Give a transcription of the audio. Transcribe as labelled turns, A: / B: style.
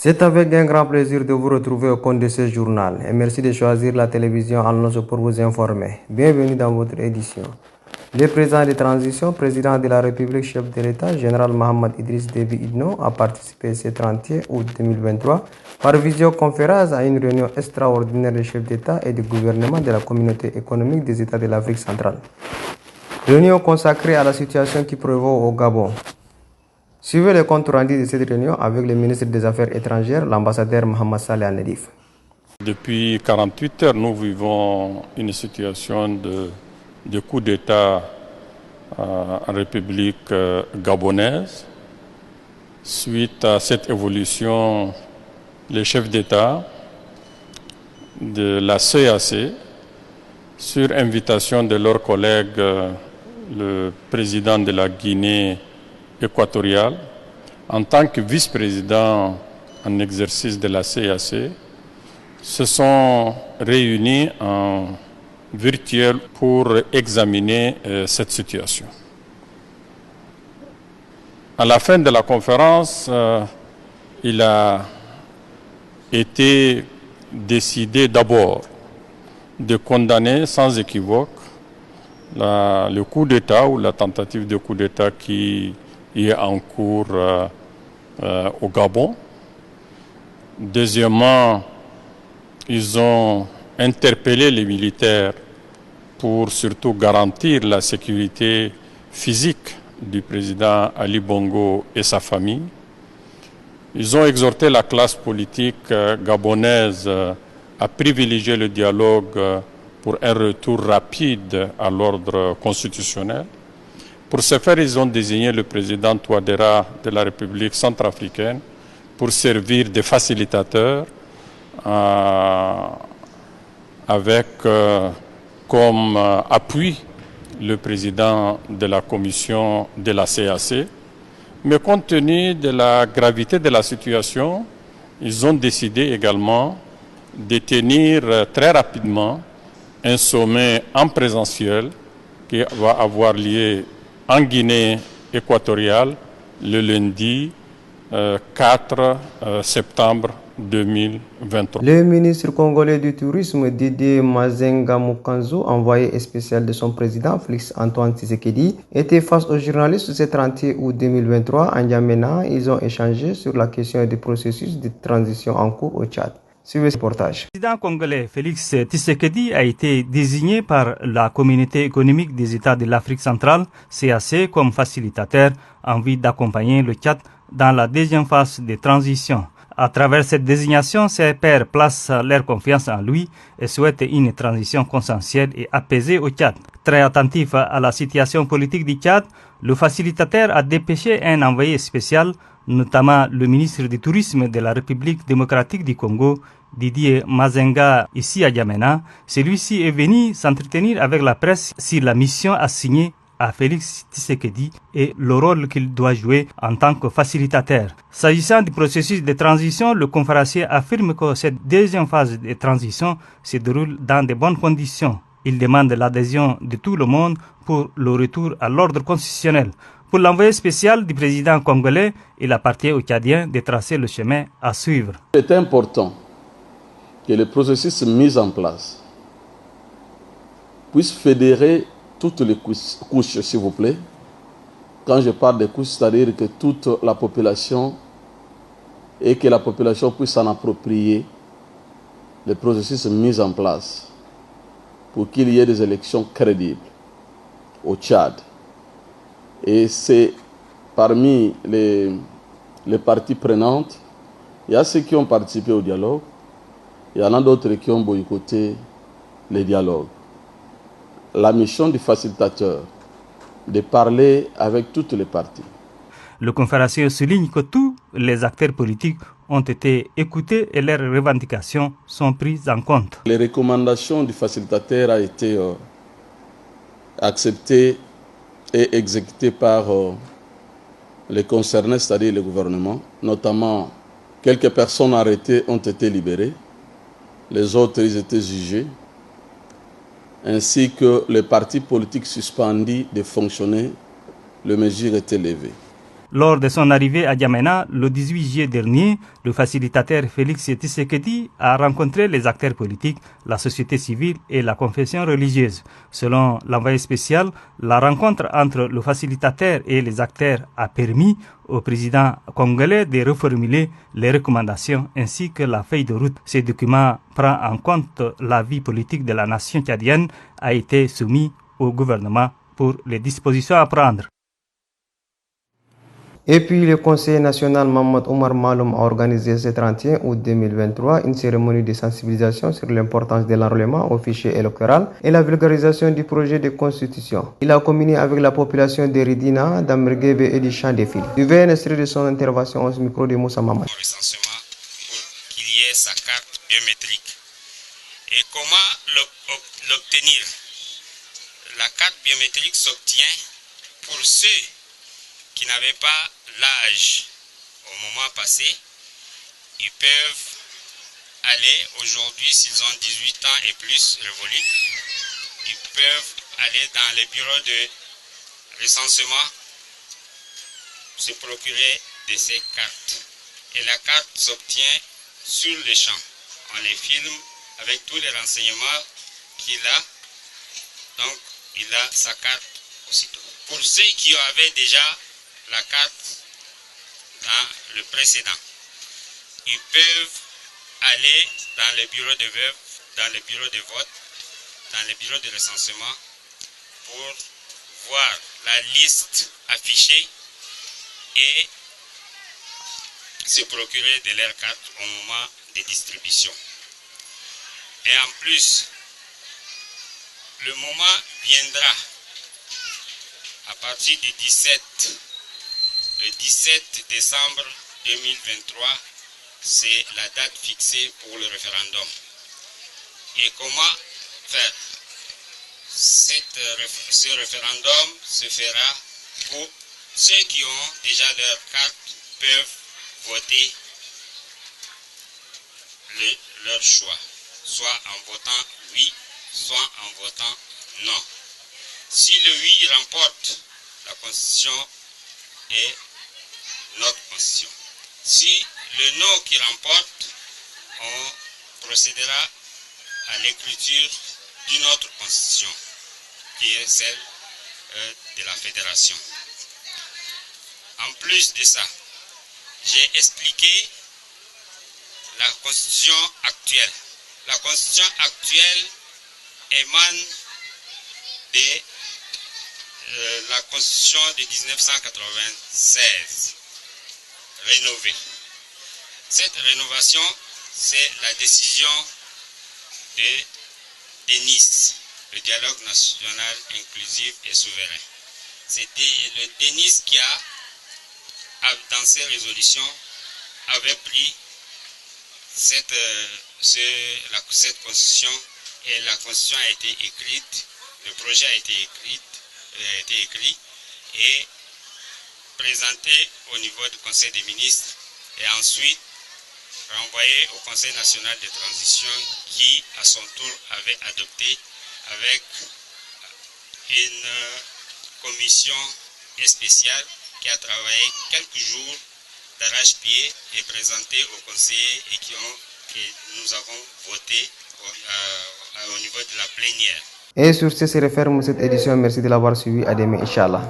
A: C'est avec un grand plaisir de vous retrouver au compte de ce journal et merci de choisir la télévision Annonce pour vous informer. Bienvenue dans votre édition. Le président de transition, président de la République, chef de l'État, général Mohamed Idriss Déby Itno, a participé ce 31 août 2023 par visioconférence à une réunion extraordinaire des chefs d'État et de gouvernement de la communauté économique des États de l'Afrique centrale. Réunion consacrée à la situation qui prévaut au Gabon. Suivez le compte rendu de cette réunion avec le ministre des Affaires étrangères, l'ambassadeur Mohamed Saleh Al-Nedif.
B: Depuis 48 heures, nous vivons une situation de coup d'État en République gabonaise. Suite à cette évolution, les chefs d'État de la CAC, sur invitation de leurs collègues, le président de la Guinée équatoriale, en tant que vice-président en exercice de la CAC, se sont réunis en virtuel pour examiner cette situation. À la fin de la conférence, il a été décidé d'abord de condamner sans équivoque le coup d'État ou la tentative de coup d'État qui est en cours au Gabon. Deuxièmement, ils ont interpellé les militaires pour surtout garantir la sécurité physique du président Ali Bongo et sa famille. Ils ont exhorté la classe politique gabonaise à privilégier le dialogue pour un retour rapide à l'ordre constitutionnel. Pour ce faire, ils ont désigné le président Touadéra de la République centrafricaine pour servir de facilitateur avec comme appui le président de la commission de la CAC. Mais compte tenu de la gravité de la situation, ils ont décidé également de tenir très rapidement un sommet en présentiel qui va avoir lieu en Guinée équatoriale le lundi 4 septembre 2023.
A: Le ministre congolais du Tourisme, Didier Mazenga Mukanzu, envoyé spécial de son président Félix Antoine Tshisekedi, était face aux journalistes ce 31 août 2023 à N'Djamena. Ils ont échangé sur la question du processus de transition en cours au Tchad. Suivez ce reportage.
C: Le président congolais Félix Tshisekedi a été désigné par la Communauté économique des États de l'Afrique centrale, CAC, comme facilitateur en vue d'accompagner le Tchad dans la deuxième phase de transition. À travers cette désignation, ses pairs placent leur confiance en lui et souhaitent une transition consensuelle et apaisée au Tchad. Très attentif à la situation politique du Tchad, le facilitateur a dépêché un envoyé spécial, notamment le ministre du Tourisme de la République démocratique du Congo, Didier Mazenga, ici à N'Djamena. Celui-ci est venu s'entretenir avec la presse sur la mission assignée à Félix Tshisekedi et le rôle qu'il doit jouer en tant que facilitateur. S'agissant du processus de transition, le conférencier affirme que cette deuxième phase de transition se déroule dans de bonnes conditions. Il demande l'adhésion de tout le monde pour le retour à l'ordre constitutionnel. Pour l'envoyé spécial du président congolais, il appartient aux Tchadiens de tracer le chemin à suivre.
D: C'est important que le processus mis en place puisse fédérer toutes les couches, s'il vous plaît. Quand je parle des couches, c'est-à-dire que toute la population et que la population puisse s'en approprier le processus mis en place pour qu'il y ait des élections crédibles au Tchad. Et c'est parmi les parties prenantes, il y a ceux qui ont participé au dialogue, il y en a d'autres qui ont boycotté les dialogues. La mission du facilitateur, de parler avec toutes les parties.
C: Le conférencier souligne que tous les acteurs politiques ont été écoutés et leurs revendications sont prises en compte.
D: Les recommandations du facilitateur ont été acceptées et exécutées par les concernés, c'est-à-dire le gouvernement. Notamment, quelques personnes arrêtées ont été libérées, les autres ils étaient jugés, ainsi que les partis politiques suspendus de fonctionner, les mesures étaient levées.
C: Lors de son arrivée à Djamena le 18 juillet dernier, le facilitateur Félix Tshisekedi a rencontré les acteurs politiques, la société civile et la confession religieuse. Selon l'envoyé spécial, la rencontre entre le facilitateur et les acteurs a permis au président congolais de reformuler les recommandations ainsi que la feuille de route. Ce document prend en compte la vie politique de la nation tchadienne, a été soumis au gouvernement pour les dispositions à prendre.
A: Et puis, le Conseil national Mahmoud Omar Maloum a organisé ce 31 août 2023 une cérémonie de sensibilisation sur l'importance de l'enrôlement au fichier électoral et la vulgarisation du projet de constitution. Il a communié avec la population de Ridina, d'Amrguebe et du Champ des Fils. Suivez un extrait de son intervention au micro de Moussa Mamad.
E: Recensement pour qu'il y ait sa carte biométrique. Et comment l'obtenir? La carte biométrique s'obtient pour ceux qui n'avaient pas l'âge au moment passé. Ils peuvent aller aujourd'hui, s'ils ont 18 ans et plus révolus, ils peuvent aller dans les bureaux de recensement se procurer de ces cartes. Et la carte s'obtient sur le champ. On les filme avec tous les renseignements qu'il a. Donc, il a sa carte aussitôt. Pour ceux qui avaient déjà la carte dans le précédent, ils peuvent aller dans les bureaux de vote, dans les bureaux de vote, dans les bureaux de recensement pour voir la liste affichée et se procurer de leur carte au moment de distribution. Et en plus, le moment viendra à partir du le 17 décembre 2023, c'est la date fixée pour le référendum. Et comment faire? Ce référendum se fera pour ceux qui ont déjà leur carte peuvent voter leur choix, soit en votant oui, soit en votant non. Si le oui remporte, la Constitution est notre Constitution. Si le non qui remporte, on procédera à l'écriture d'une autre Constitution, qui est celle de la Fédération. En plus de ça, j'ai expliqué la Constitution actuelle. La Constitution actuelle émane de la Constitution de 1996, rénovée. Cette rénovation, c'est la décision de Nice, le dialogue national inclusif et souverain. C'était le Nice qui a, dans ses résolutions, avait pris cette Constitution, et la Constitution a été écrite, le projet a été écrit et présenté au niveau du Conseil des ministres et ensuite renvoyé au Conseil national de transition qui, à son tour, avait adopté avec une commission spéciale qui a travaillé quelques jours d'arrache-pied et présenté aux conseillers et que nous avons voté au niveau de la plénière.
A: Et sur ce se referme cette édition. Merci de l'avoir suivi. À demain, Inch'Allah.